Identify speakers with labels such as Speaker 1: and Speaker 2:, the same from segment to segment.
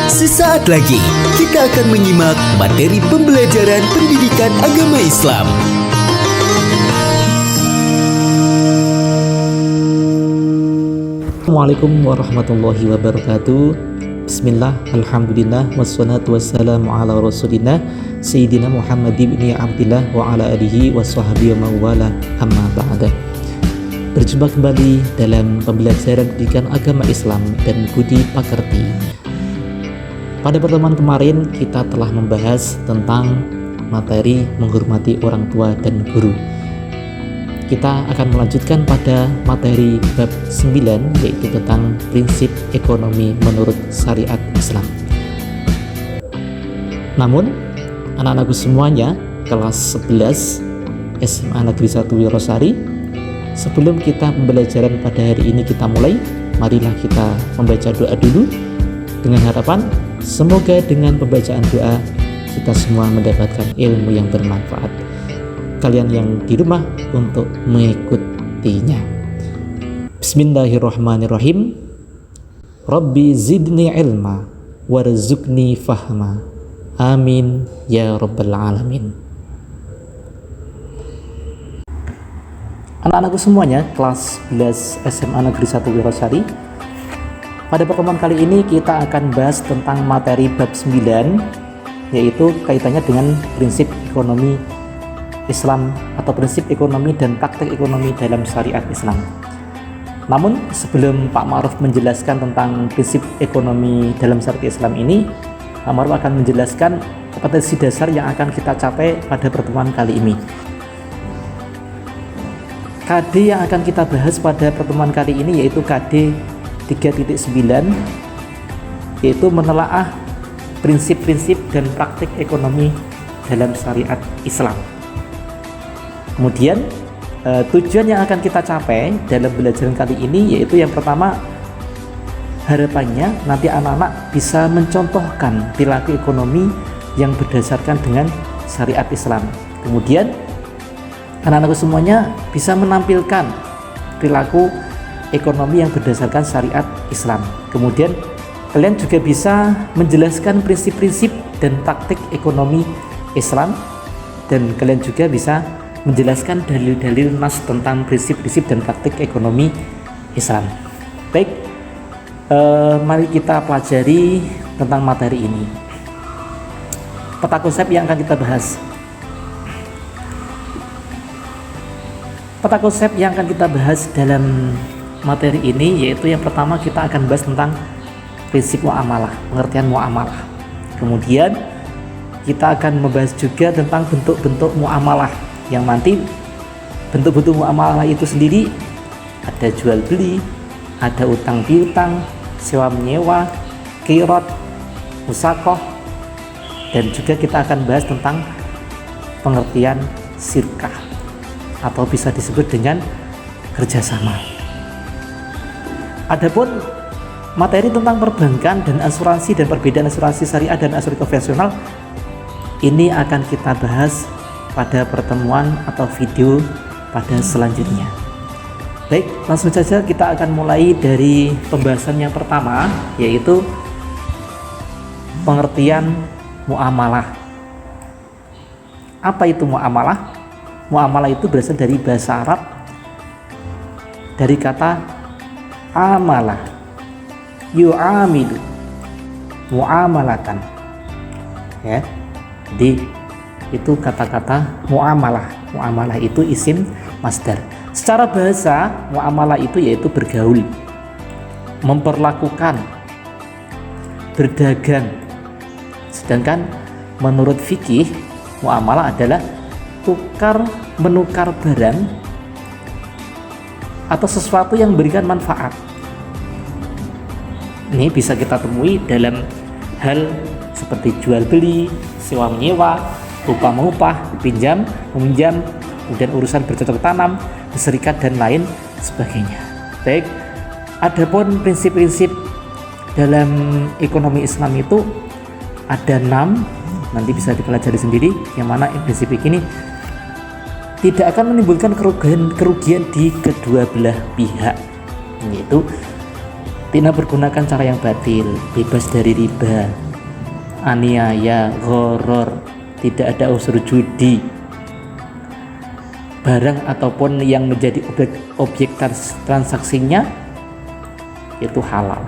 Speaker 1: Sesaat lagi kita akan menyimak materi pembelajaran pendidikan agama Islam.
Speaker 2: Assalamualaikum warahmatullahi wabarakatuh. Bismillah, alhamdulillah, wassalatu wassalamu ala rasulillah Sayyidina Muhammad ibn Abdillah wa ala alihi wa sahbihi wa mawala amma ba'da. Berjumpa kembali dalam pembelajaran pendidikan agama Islam dan budi pekerti. Pada pertemuan kemarin kita telah membahas tentang materi menghormati orang tua dan guru. Kita akan melanjutkan pada materi bab 9, yaitu tentang prinsip ekonomi menurut syariat Islam. Namun, anak-anakku semuanya kelas 11 SMA Negeri 1 Wirosari, sebelum kita pembelajaran pada hari ini kita mulai, marilah kita membaca doa dulu dengan harapan semoga dengan pembacaan doa kita semua mendapatkan ilmu yang bermanfaat. Kalian yang di rumah untuk mengikutinya. Bismillahirrahmanirrahim. Rabbi zidni ilma warzuqni fahma. Amin ya rabbal alamin. Anak-anakku semuanya kelas 11 SMA Negeri 1 Wirosari. Pada pertemuan kali ini kita akan bahas tentang materi bab 9, yaitu kaitannya dengan prinsip ekonomi Islam atau prinsip ekonomi dan praktek ekonomi dalam syariat Islam. Namun sebelum Pak Ma'ruf menjelaskan tentang prinsip ekonomi dalam syariat Islam ini, Pak Ma'ruf akan menjelaskan kompetensi dasar yang akan kita capai pada pertemuan kali ini. KD yang akan kita bahas pada pertemuan kali ini yaitu KD 3.9, yaitu menelaah prinsip-prinsip dan praktik ekonomi dalam syariat Islam. Kemudian tujuan yang akan kita capai dalam pembelajaran kali ini yaitu yang pertama, harapannya nanti anak-anak bisa mencontohkan perilaku ekonomi yang berdasarkan dengan syariat Islam. Kemudian anak-anak semuanya bisa menampilkan perilaku ekonomi yang berdasarkan syariat Islam. Kemudian kalian juga bisa menjelaskan prinsip-prinsip dan praktik ekonomi Islam, dan kalian juga bisa menjelaskan dalil-dalil nas tentang prinsip-prinsip dan praktik ekonomi Islam. Baik, mari kita pelajari tentang materi ini. Peta konsep yang akan kita bahas. Peta konsep yang akan kita bahas dalam materi ini yaitu yang pertama kita akan bahas tentang prinsip muamalah, pengertian muamalah. Kemudian kita akan membahas juga tentang bentuk-bentuk muamalah, yang nanti bentuk-bentuk muamalah itu sendiri ada jual beli, ada utang piutang, sewa menyewa, qirad, musaqah, dan juga kita akan bahas tentang pengertian syirkah atau bisa disebut dengan kerjasama. Adapun materi tentang perbankan dan asuransi dan perbedaan asuransi syariah dan asuransi konvensional ini akan kita bahas pada pertemuan atau video pada selanjutnya. Baik, langsung saja kita akan mulai dari pembahasan yang pertama, yaitu pengertian muamalah. Apa itu muamalah? Muamalah itu berasal dari bahasa Arab, dari kata amalah, yu'amilu, muamalatan, ya. Jadi itu kata-kata muamalah. Muamalah itu isim masdar. Secara bahasa, muamalah itu yaitu bergaul, memperlakukan, berdagang. Sedangkan menurut fikih, muamalah adalah tukar menukar barang atau sesuatu yang memberikan manfaat. Ini bisa kita temui dalam hal seperti jual beli, sewa menyewa, upah mengupah, pinjam meminjam, kemudian urusan bercocok tanam, berserikat dan lain sebagainya. Baik, adapun prinsip-prinsip dalam ekonomi Islam itu ada 6, nanti bisa dipelajari sendiri, yang mana prinsip ini tidak akan menimbulkan kerugian di kedua belah pihak, yaitu tidak pergunakan cara yang batil, bebas dari riba, aniaya, gharar, tidak ada unsur judi, barang ataupun yang menjadi objek transaksinya itu halal.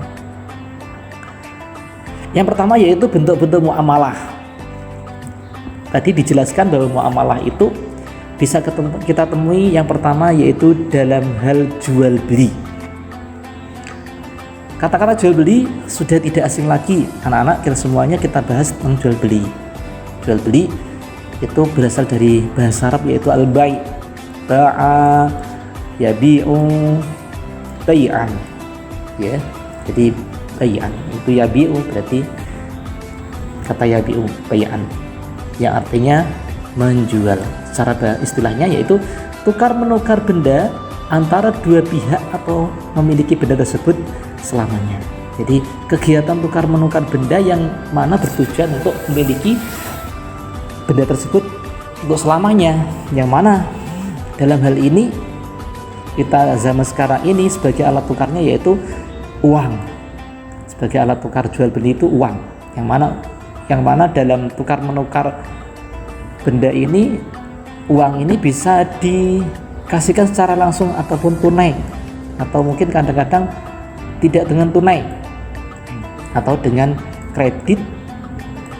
Speaker 2: Yang pertama yaitu bentuk-bentuk muamalah. Tadi dijelaskan bahwa muamalah itu bisa kita temui yang pertama yaitu dalam hal jual beli. Kata-kata jual beli sudah tidak asing lagi, anak-anak semuanya kita bahas tentang jual beli. Jual beli itu berasal dari bahasa Arab yaitu al-bai', ba'a, yabi'u, bai'an, ya. Jadi bai'an itu yabi'u berarti kata yabi'u bai'an yang artinya menjual. Secara istilahnya yaitu tukar menukar benda antara dua pihak atau memiliki benda tersebut selamanya. Jadi kegiatan tukar menukar benda yang mana bertujuan untuk memiliki benda tersebut untuk selamanya, yang mana dalam hal ini kita zaman sekarang ini sebagai alat tukarnya yaitu uang. Sebagai alat tukar jual beli itu uang, yang mana dalam tukar menukar benda ini uang ini bisa dikasihkan secara langsung ataupun tunai, atau mungkin kadang-kadang tidak dengan tunai atau dengan kredit,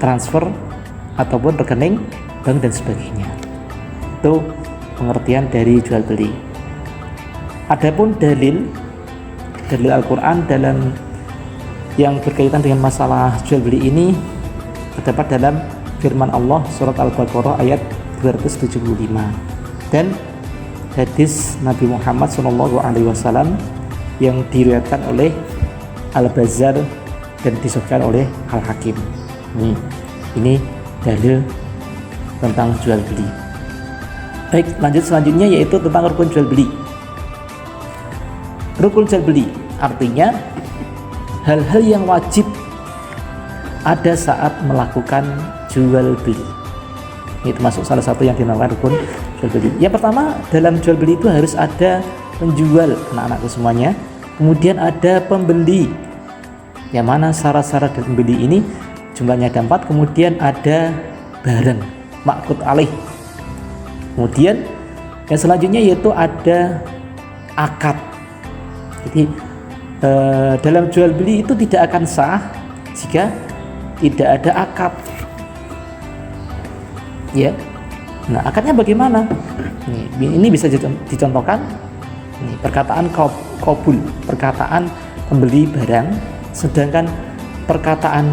Speaker 2: transfer ataupun rekening bank dan sebagainya. Itu pengertian dari jual beli. Adapun dalil Al-Quran dalam yang berkaitan dengan masalah jual beli ini terdapat dalam firman Allah surat Al-Baqarah ayat 275 dan hadis Nabi Muhammad SAW yang diriwayatkan oleh Al-Bazzar dan disahihkan oleh Al-Hakim. Ini dalil tentang jual beli. Baik, lanjut selanjutnya yaitu tentang rukun jual beli. Rukun jual beli artinya hal-hal yang wajib ada saat melakukan jual beli. Ini termasuk salah satu yang dinamakan rukun jual beli. Yang pertama, dalam jual beli itu harus ada penjual, anak-anakku semuanya. Kemudian ada pembeli, yang mana syarat-syarat dari pembeli ini jumlahnya ada 4. Kemudian ada barang, ma'qud alaih. Kemudian yang selanjutnya yaitu ada akad. Jadi dalam jual beli itu tidak akan sah jika tidak ada akad, ya. Nah, akadnya bagaimana? Ini bisa dicontohkan. Perkataan qabul, perkataan pembeli barang, sedangkan perkataan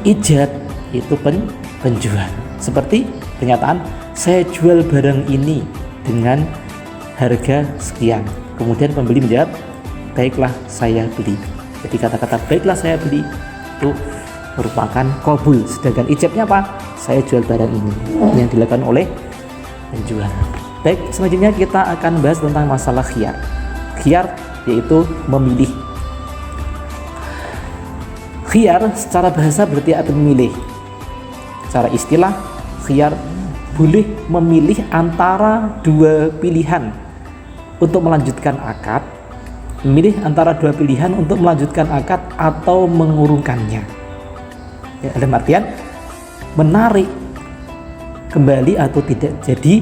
Speaker 2: ijab itu penjual. Seperti pernyataan saya jual barang ini dengan harga sekian. Kemudian pembeli menjawab baiklah saya beli. Jadi kata-kata baiklah saya beli itu merupakan qabul. Sedangkan ijabnya apa? Saya jual barang ini, yang dilakukan oleh penjual. Baik, selanjutnya kita akan bahas tentang masalah khiyar. Khiyar yaitu memilih. Khiyar secara bahasa berarti arti memilih. Secara istilah khiyar boleh memilih antara dua pilihan untuk melanjutkan akad, memilih antara dua pilihan untuk melanjutkan akad atau mengurungkannya. Ya, dalam artian menarik kembali atau tidak jadi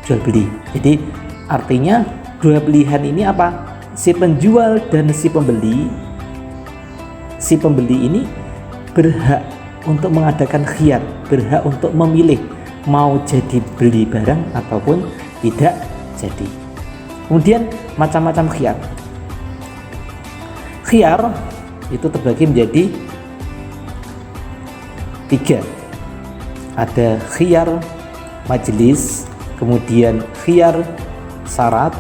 Speaker 2: jual beli. Jadi artinya dua pilihan ini apa? Si penjual dan si pembeli. Si pembeli ini berhak untuk mengadakan khiyar, berhak untuk memilih mau jadi beli barang ataupun tidak jadi. Kemudian macam-macam khiyar. Khiyar itu terbagi menjadi 3. Ada khiyar majelis, kemudian khiyar syarat,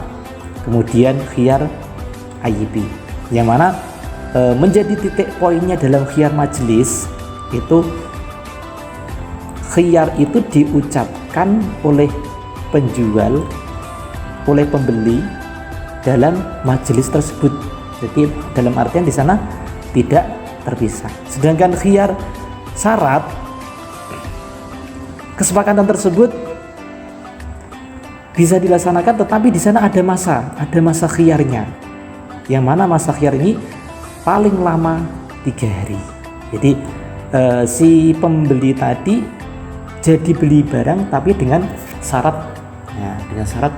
Speaker 2: kemudian khiyar ayyibi. Yang mana menjadi titik poinnya dalam khiyar majelis itu khiyar itu diucapkan oleh penjual, oleh pembeli dalam majelis tersebut. Jadi dalam artian di sana tidak terpisah. Sedangkan khiyar syarat, kesepakatan tersebut bisa dilaksanakan, tetapi di sana ada masa khiyarnya. Yang mana masa khiyar ini paling lama 3 hari. Jadi si pembeli tadi jadi beli barang tapi dengan syarat, dengan syarat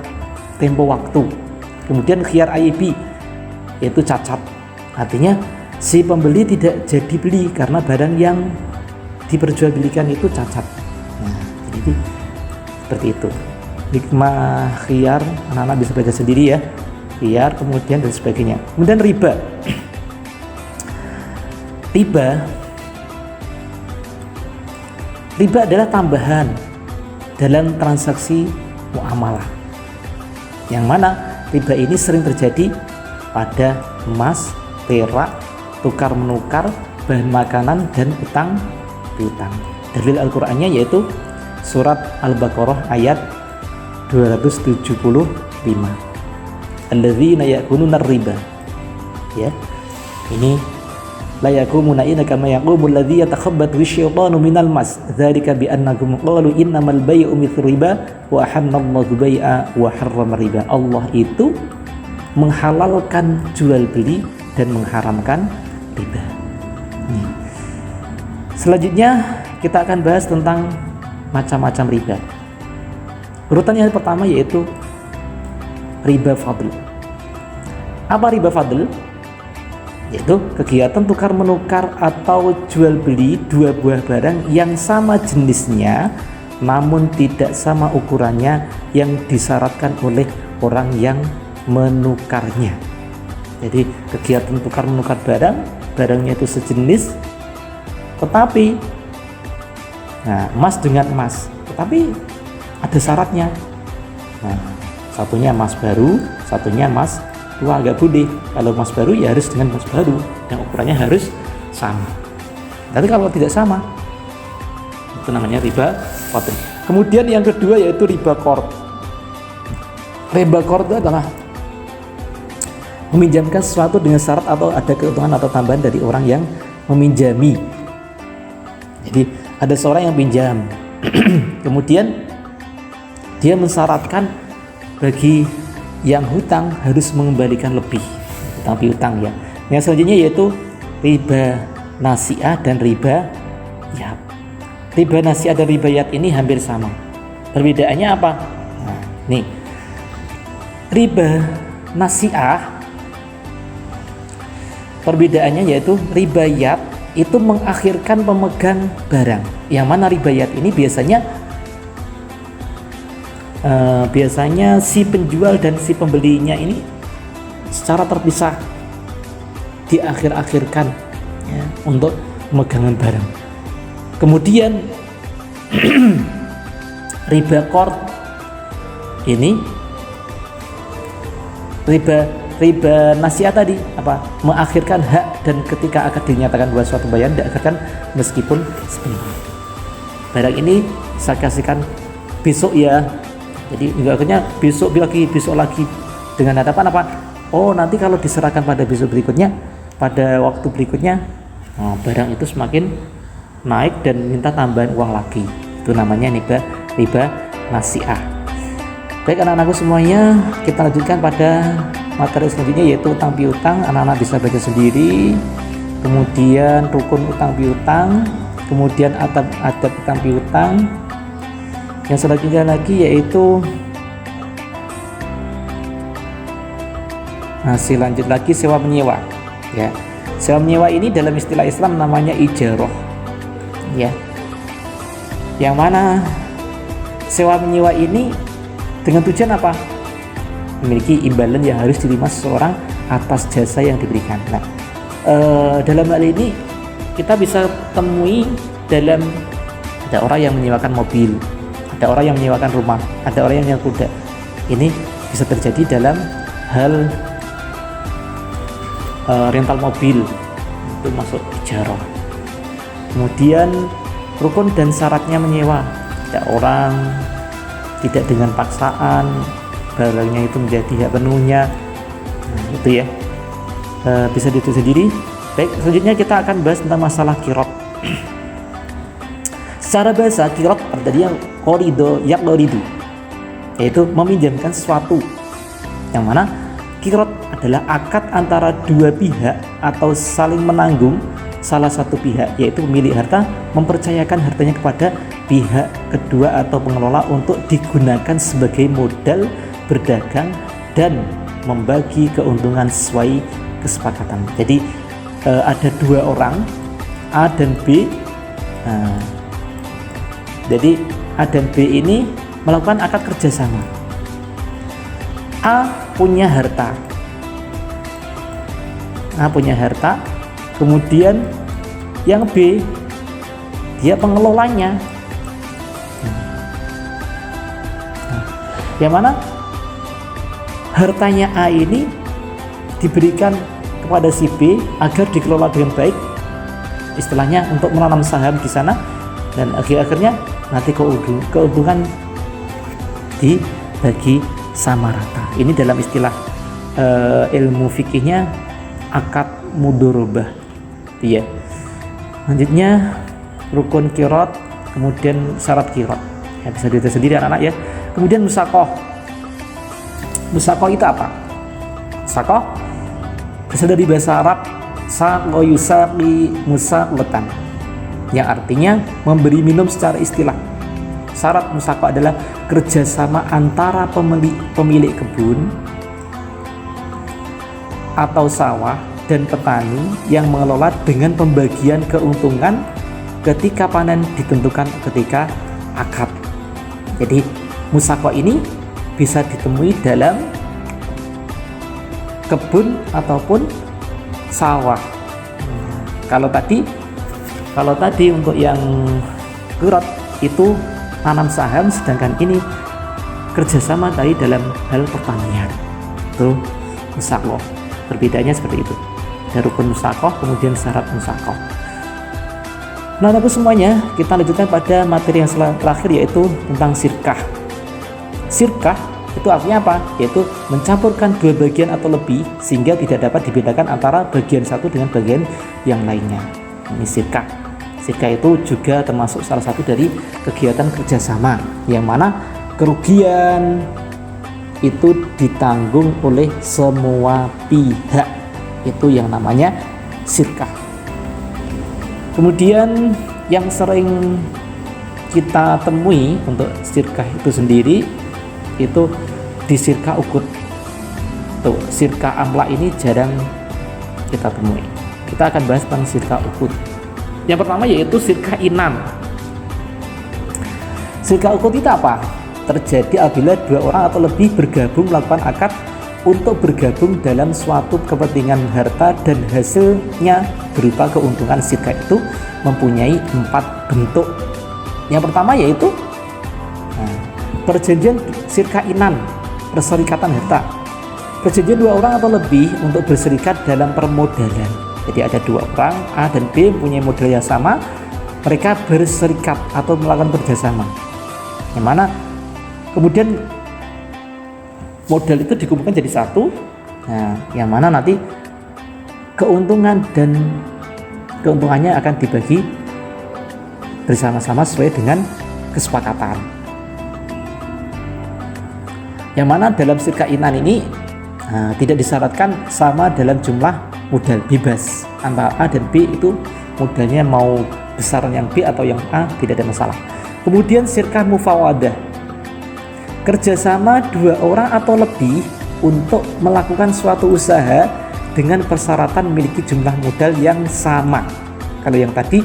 Speaker 2: tempo waktu. Kemudian khiyar AIB yaitu cacat. Artinya si pembeli tidak jadi beli karena barang yang diperjualbelikan itu cacat. Jadi seperti itu. Hikmah khiyar, anak-anak bisa baca sendiri ya. Khiyar, kemudian dan sebagainya. Kemudian riba. Riba adalah tambahan dalam transaksi muamalah. Yang mana riba ini sering terjadi pada emas, perak, tukar menukar, bahan makanan dan utang piutang. Dalil Al-Qur'annya yaitu surat Al-Baqarah ayat 275. Alladzina ya'kuluna riba. Ya. Ini la yakumuna inna kama yaqumul ladzi yatakhabbathu asyaitanu minal mas. Dzalika bi annahum qalu innamal bay'u mithlu riba wa ahallallahu bai'a wa harrama riba. Allah itu menghalalkan jual beli dan mengharamkan riba. Selanjutnya kita akan bahas tentang macam-macam riba. Urutan yang pertama yaitu riba fadl. Apa riba fadl? Yaitu kegiatan tukar menukar atau jual beli dua buah barang yang sama jenisnya namun tidak sama ukurannya yang disyaratkan oleh orang yang menukarnya. Jadi kegiatan tukar menukar barangnya itu sejenis, tetapi emas dengan emas, tetapi ada syaratnya. Satunya emas baru, satunya emas tua, agak boleh. Kalau emas baru ya harus dengan emas baru yang ukurannya harus sama. Tapi kalau tidak sama, itu namanya riba fadl. Kemudian yang kedua yaitu riba qard. Riba qard itu adalah meminjamkan sesuatu dengan syarat atau ada keuntungan atau tambahan dari orang yang meminjami. Jadi ada seorang yang pinjam, kemudian dia mensyaratkan bagi yang hutang harus mengembalikan lebih hutang piutang ya. Yang selanjutnya yaitu riba nasi'ah dan riba yat. Riba nasi'ah dan riba yat ini hampir sama. Perbedaannya apa? Nih, riba nasi'ah perbedaannya yaitu riba yat itu mengakhirkan pemegang barang. Yang mana riba yat ini biasanya si penjual dan si pembelinya ini secara terpisah diakhir-akhirkan ya, untuk pemegangan barang. Kemudian riba qard ini riba nasi'ah tadi apa? Mengakhirkan hak, dan ketika akan dinyatakan bahwa suatu bayaran diakhirkan meskipun sebentar. Barang ini saya kasihkan besok ya. Jadi akhirnya besok lagi dengan harapan apa? Oh, nanti kalau diserahkan pada besok berikutnya, pada waktu berikutnya, barang itu semakin naik dan minta tambahan uang lagi. Itu namanya riba nasi'ah. Baik anak-anakku semuanya, kita lanjutkan pada materi selanjutnya yaitu utang piutang. Anak-anak bisa baca sendiri. Kemudian rukun utang piutang, kemudian adab utang piutang. Yang selanjutnya lagi yaitu lanjut lagi sewa menyewa ya. Sewa menyewa ini dalam istilah Islam namanya ijarah ya. Yang mana sewa menyewa ini dengan tujuan apa? Memiliki imbalan yang harus diterima seseorang atas jasa yang diberikan. Nah, dalam hal ini kita bisa temui dalam ada orang yang menyewakan mobil, ada orang yang menyewakan rumah, ada orang yang menyewa kuda. Ini bisa terjadi dalam hal rental mobil, itu masuk ijarah. Kemudian rukun dan syaratnya menyewa, ada orang tidak dengan paksaan, barangnya itu menjadi hak penuhnya. Itu ya, bisa ditulis sendiri. Baik, selanjutnya kita akan bahas tentang masalah qirad. Secara bahasa qirad artinya qorido yaqridu. yaitu meminjamkan sesuatu, yang mana qirad adalah akad antara dua pihak atau saling menanggung salah satu pihak, yaitu pemilik harta mempercayakan hartanya kepada pihak kedua atau pengelola untuk digunakan sebagai modal berdagang dan membagi keuntungan sesuai kesepakatan. Jadi ada dua orang, A dan B. Jadi A dan B ini melakukan akad kerjasama. A punya harta, kemudian yang B dia pengelolanya. Yang mana hartanya A ini diberikan kepada si B agar dikelola dengan baik, istilahnya untuk menanam saham di sana, dan akhirnya nanti keuntungan dibagi sama rata. Ini dalam istilah ilmu fikihnya akad mudharabah. Iya. Selanjutnya rukun qirad, kemudian syarat qirad. Ya, bisa dilihat sendiri anak-anak ya. Kemudian musaqah. Musaqah itu apa? Musaqah berasal dari bahasa Arab saqa yusaqi musaqatan, yang artinya memberi minum secara istilah. Syarat musaqah adalah kerjasama antara pemilik kebun atau sawah dan petani yang mengelola dengan pembagian keuntungan ketika panen ditentukan ketika akad. Jadi musaqah ini bisa ditemui dalam kebun ataupun sawah. Kalau tadi untuk yang qirad itu tanam saham, sedangkan ini kerjasama tadi dalam hal pertanian. Itu musaqah. Perbedaannya seperti itu. Ada rukun musaqah, kemudian syarat musaqah. Nah, tapi semuanya kita lanjutkan pada materi yang terakhir, yaitu tentang sirkah. Sirkah itu artinya apa? Yaitu mencampurkan dua bagian atau lebih sehingga tidak dapat dibedakan antara bagian satu dengan bagian yang lainnya. Ini sirkah. Sirkah itu juga termasuk salah satu dari kegiatan kerjasama, yang mana kerugian itu ditanggung oleh semua pihak. Itu yang namanya sirkah. Kemudian yang sering kita temui untuk sirkah itu sendiri itu di sirkah ukut. Tuh, sirkah amla ini jarang kita temui. Kita akan bahas tentang sirkah ukut. Yang pertama yaitu sirkah inan. Sirkah ukut itu apa? Terjadi apabila dua orang atau lebih bergabung melakukan akad untuk bergabung dalam suatu kepentingan harta dan hasilnya berupa keuntungan. Sirkah itu mempunyai 4 bentuk. Yang pertama yaitu perjanjian sirkah inan, perserikatan harta. Perjanjian dua orang atau lebih untuk berserikat dalam permodalan. Jadi ada dua orang, A dan B mempunyai modal yang sama, mereka berserikat atau melakukan kerjasama, yang mana kemudian modal itu dikumpulkan jadi satu. Nah, yang mana nanti keuntungan dan keuntungannya akan dibagi bersama-sama sesuai dengan kesepakatan. Yang mana dalam sirkah inan ini tidak disyaratkan sama dalam jumlah modal, bebas antara A dan B, itu modalnya mau besar yang B atau yang A tidak ada masalah. Kemudian sirkah mufawadah, kerjasama dua orang atau lebih untuk melakukan suatu usaha dengan persyaratan memiliki jumlah modal yang sama. Kalau yang tadi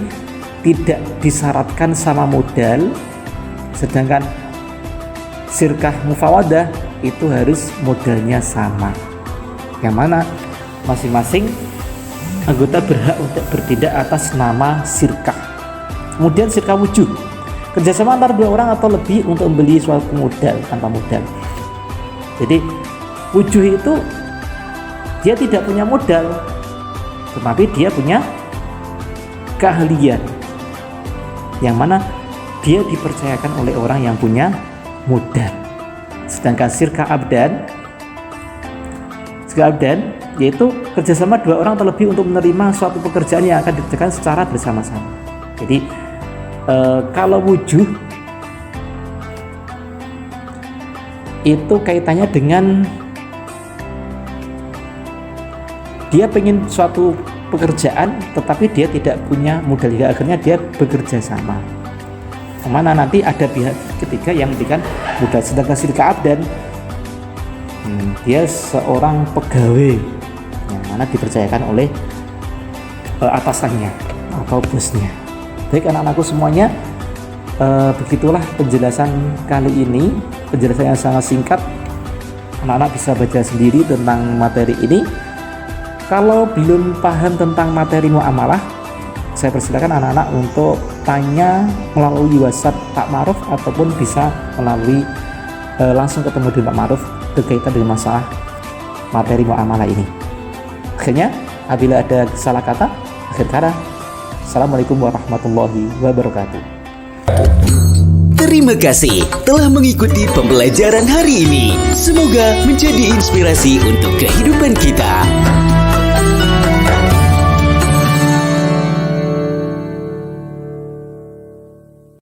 Speaker 2: tidak disyaratkan sama modal, sedangkan sirkah mufawadah itu harus modalnya sama, yang mana masing-masing anggota berhak untuk bertindak atas nama sirkah. Kemudian sirkah wujuh, kerjasama antara dua orang atau lebih untuk membeli suatu modal tanpa modal. Jadi wujuh itu dia tidak punya modal, tetapi dia punya keahlian, yang mana dia dipercayakan oleh orang yang punya modal. Sedangkan sirkah abdan yaitu kerjasama dua orang atau lebih untuk menerima suatu pekerjaan yang akan dikerjakan secara bersama-sama. Jadi kalau wujuh itu kaitannya dengan dia pengen suatu pekerjaan tetapi dia tidak punya modal, hingga akhirnya dia bekerja sama. Kemana nanti ada pihak ketiga yang memberikan modal. Sedangkan si Ka'ab dan dia seorang pegawai yang mana dipercayakan oleh atasannya atau bosnya. Baik anak-anakku semuanya, begitulah penjelasan kali ini, penjelasan yang sangat singkat. Anak-anak bisa baca sendiri tentang materi ini. Kalau belum paham tentang materi muamalah, saya persilakan anak-anak untuk tanya melalui WhatsApp Pak Ma'ruf ataupun bisa melalui langsung ketemu dengan Pak Ma'ruf berkaitan dengan masalah materi muamalah ini. Akhirnya, apabila ada salah kata, akhir kata, Assalamualaikum warahmatullahi wabarakatuh.
Speaker 1: Terima kasih telah mengikuti pembelajaran hari ini. Semoga menjadi inspirasi untuk kehidupan kita.